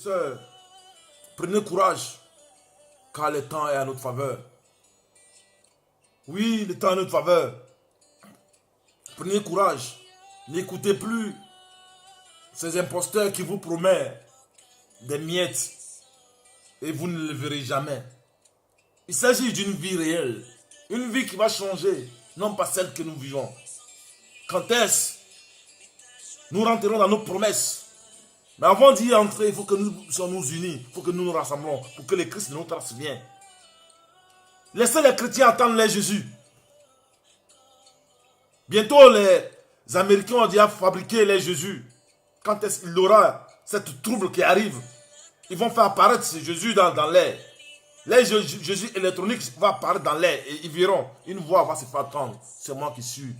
Sœurs, prenez courage, car le temps est à notre faveur. Oui, le temps est à notre faveur. Prenez courage. N'écoutez plus ces imposteurs qui vous promettent des miettes et vous ne le verrez jamais. Il s'agit d'une vie réelle, une vie qui va changer, non pas celle que nous vivons. Quand est-ce nous rentrerons dans nos promesses? Mais avant d'y entrer, il faut que nous soyons unis, il faut que nous nous rassemblons pour que le Christ de notre race vienne. Laissez les chrétiens attendre les Jésus. Bientôt, les Américains ont déjà fabriqué les Jésus. Quand est-ce qu'il y aura cette trouble qui arrive, ils vont faire apparaître ce Jésus dans l'air. Les Jésus électroniques vont apparaître dans l'air et ils verront. Une voix va se faire entendre. C'est moi qui suis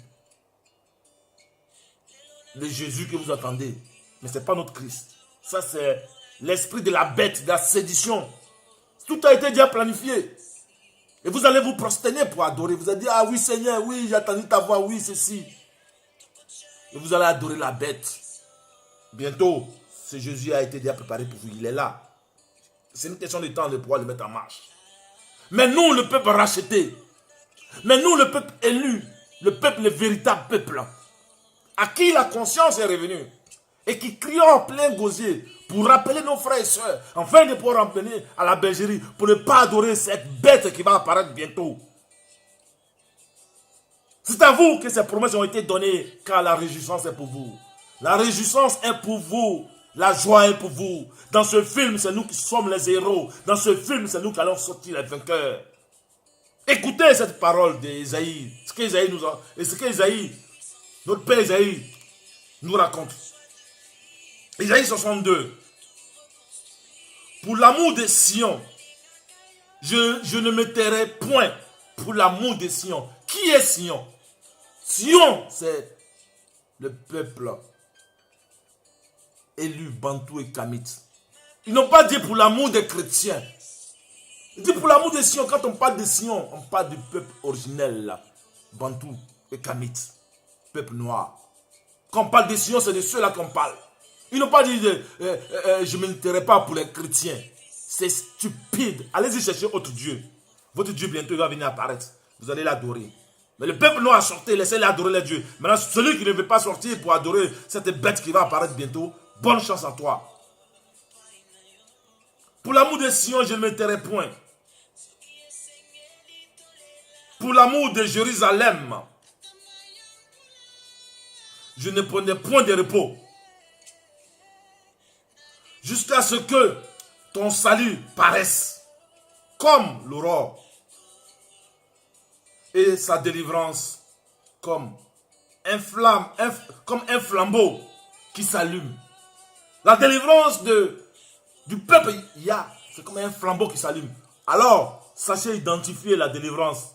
le Jésus que vous attendez. Mais ce n'est pas notre Christ. Ça, c'est l'esprit de la bête, de la sédition. Tout a été déjà planifié. Et vous allez vous prosterner pour adorer. Vous allez dire, ah oui Seigneur, oui, j'ai entendu ta voix, oui, ceci. Et vous allez adorer la bête. Bientôt, ce Jésus a été déjà préparé pour vous. Il est là. C'est une question de temps de pouvoir le mettre en marche. Mais nous, le peuple racheté, mais nous, le peuple élu, le véritable peuple, à qui la conscience est revenue, et qui crions en plein gosier pour rappeler nos frères et sœurs, afin de pouvoir en venir à la bergerie, pour ne pas adorer cette bête qui va apparaître bientôt. C'est à vous que ces promesses ont été données, car la réjouissance est pour vous. La réjouissance est pour vous. La joie est pour vous. Dans ce film, c'est nous qui sommes les héros. Dans ce film, c'est nous qui allons sortir les vainqueurs. Écoutez cette parole d'Ésaïe. Ce qu'Ésaïe nous a... Et ce qu'Ésaïe, notre père Ésaïe, nous raconte. Ésaïe 62. Pour l'amour de Sion, je ne me tairai point pour l'amour de Sion. Qui est Sion? Sion, c'est le peuple élu, Bantou et Kamit. Ils n'ont pas dit pour l'amour des chrétiens. Ils disent pour l'amour de Sion. Quand on parle de Sion, on parle du peuple originel, là, Bantou et Kamit, peuple noir. Quand on parle de Sion, c'est de ceux-là qu'on parle. Ils n'ont pas dit je ne m'intéresserai pas pour les chrétiens. C'est stupide. Allez-y chercher autre Dieu. Votre Dieu bientôt va venir apparaître. Vous allez l'adorer. Mais le peuple noir a sorti, laissez-les adorer les dieux. Maintenant, celui qui ne veut pas sortir pour adorer cette bête qui va apparaître bientôt, bonne chance à toi. Pour l'amour de Sion, je ne m'intéresse point. Pour l'amour de Jérusalem, je ne prenais point de repos. Jusqu'à ce que ton salut paraisse comme l'aurore et sa délivrance comme un flambeau qui s'allume. La délivrance du peuple, c'est comme un flambeau qui s'allume. Alors, sachez identifier la délivrance.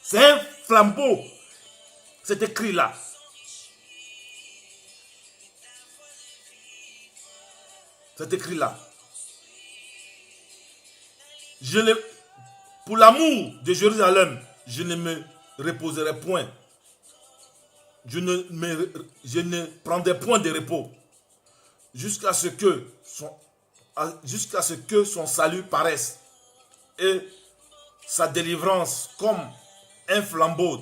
C'est un flambeau. C'est écrit là. C'est écrit là. Pour l'amour de Jérusalem, je ne me reposerai point. Je ne prendrai point de repos. Jusqu'à ce que son salut paraisse. Et sa délivrance comme un flambeau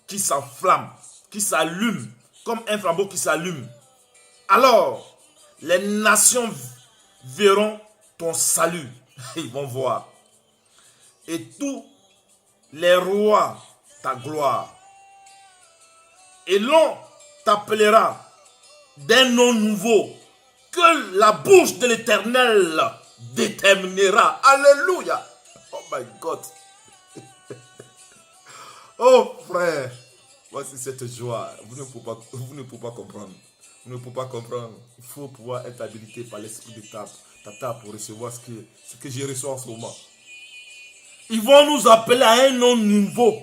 qui s'enflamme, qui s'allume, comme un flambeau qui s'allume. Alors, les nations verront ton salut. Ils vont voir. Et tous les rois ta gloire. Et l'on t'appellera d'un nom nouveau que la bouche de l'Éternel déterminera. Alléluia. Oh my God. Oh frère. Voici cette joie. Vous ne pouvez pas comprendre. Vous ne pouvez pas comprendre. Il faut pouvoir être habilité par l'esprit de Tata pour recevoir ce que j'ai reçu en ce moment. Ils vont nous appeler à un nom nouveau.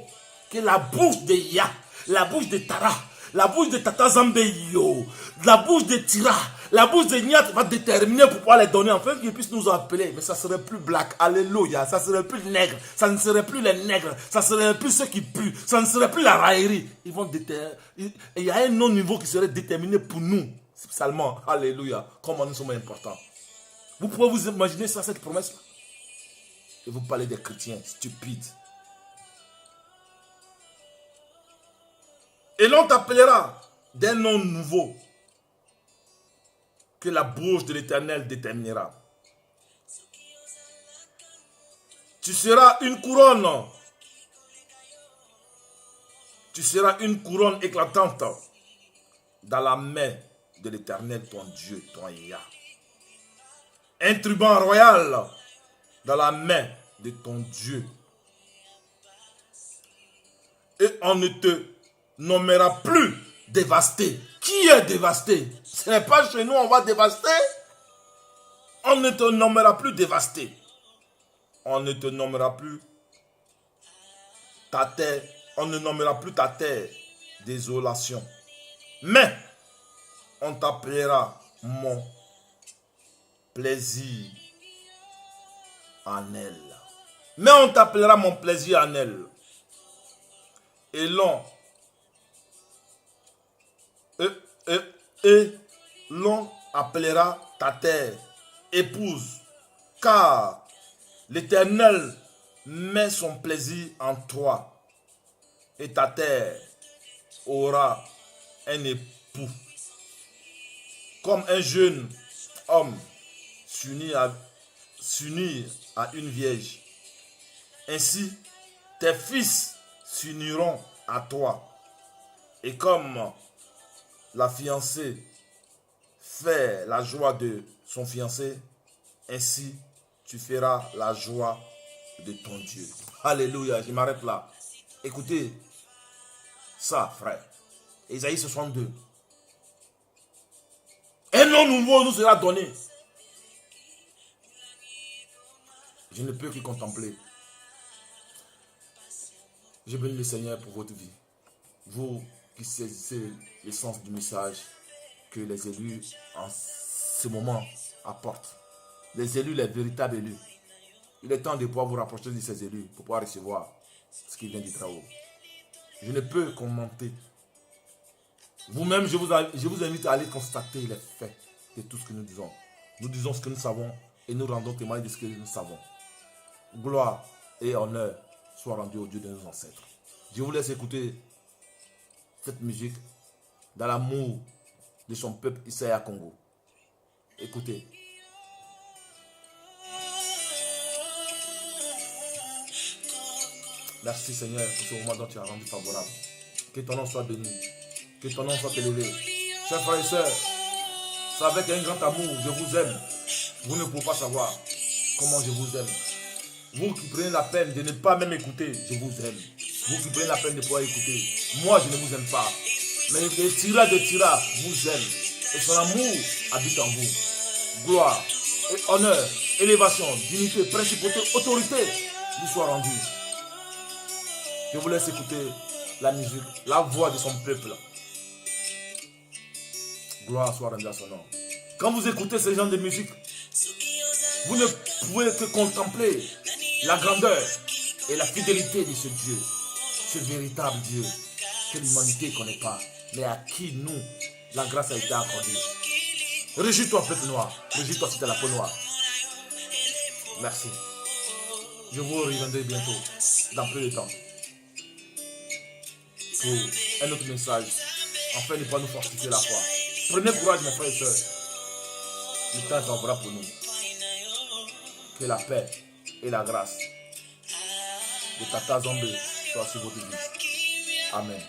Que la bouche de Ya, la bouche de Tara, la bouche de Tata Zambeyo, la bouche de Tira, la bouche de Nyat va déterminer pour pouvoir les donner. Enfin, qu'ils puissent nous appeler. Mais ça serait plus black. Alléluia. Ça serait plus nègre. Ça ne serait plus les nègres. Ça serait plus ceux qui puent. Ça ne serait plus la raillerie. Ils vont déterminer. Il y a un nom nouveau qui serait déterminé pour nous. Spécialement. Alléluia. Comment nous sommes importants. Vous pouvez vous imaginer ça, cette promesse-là? Et vous parlez des chrétiens stupides. Et l'on t'appellera d'un nom nouveau que la bouche de l'Éternel déterminera. Tu seras une couronne. Tu seras une couronne éclatante dans la main de l'Éternel, ton Dieu, ton Yah. Un turban royal dans la main de ton Dieu. Et on ne te nommera plus dévasté. Qui est dévasté? Ce n'est pas chez nous on va dévaster. On ne te nommera plus dévasté. On ne te nommera plus ta terre. On ne nommera plus ta terre désolation. Mais on t'appellera mon plaisir en elle. Mais on t'appellera mon plaisir en elle. Et l'on appellera ta terre épouse, car l'Éternel met son plaisir en toi, et ta terre aura un époux, comme un jeune homme s'unit à une vierge. Ainsi, tes fils s'uniront à toi, et comme la fiancée fait la joie de son fiancé, ainsi tu feras la joie de ton Dieu. Alléluia, je m'arrête là. Écoutez ça, frère. Ésaïe 62. Un nom nouveau nous sera donné. Je ne peux que contempler. Je bénis le Seigneur pour votre vie. Vous qui saisissez l'essence du message que les élus en ce moment apportent. Les élus, les véritables élus. Il est temps de pouvoir vous rapprocher de ces élus pour pouvoir recevoir ce qui vient du travail. Je ne peux commenter. Vous-même, je vous invite à aller constater les faits de tout ce que nous disons. Nous disons ce que nous savons et nous rendons témoignage de ce que nous savons. Gloire et honneur soient rendus au Dieu de nos ancêtres. Je vous laisse écouter cette musique dans l'amour de son peuple Isaïa Congo. Écoutez. Merci Seigneur pour ce moment dont tu as rendu favorable. Que ton nom soit béni. Que ton nom soit élevé. Chers frères et sœurs, c'est avec un grand amour, je vous aime. Vous ne pouvez pas savoir comment je vous aime. Vous qui prenez la peine de ne pas même écouter, je vous aime. Vous qui prenez la peine de pouvoir écouter, moi je ne vous aime pas. Mais le Tira de Tira vous aime. Et son amour habite en vous. Gloire, et honneur, élévation, dignité, principauté, autorité lui soit rendue. Je vous laisse écouter la musique, la voix de son peuple. Gloire soit rendue à son nom. Quand vous écoutez ce genre de musique, vous ne pouvez que contempler la grandeur et la fidélité de ce Dieu, ce véritable Dieu que l'humanité ne connaît pas, mais à qui nous, la grâce a été accordée. Réjouis-toi, peuple noir. Réjouis-toi si tu as la peau noire. Merci. Je vous reviendrai bientôt, dans peu de temps, pour un autre message, afin de ne pas nous fortifier la foi. Prenez courage, mes frères et sœurs. Le temps est favorable pour nous. Que la paix et la grâce de Tata Zambé soient sur votre vie. Amen.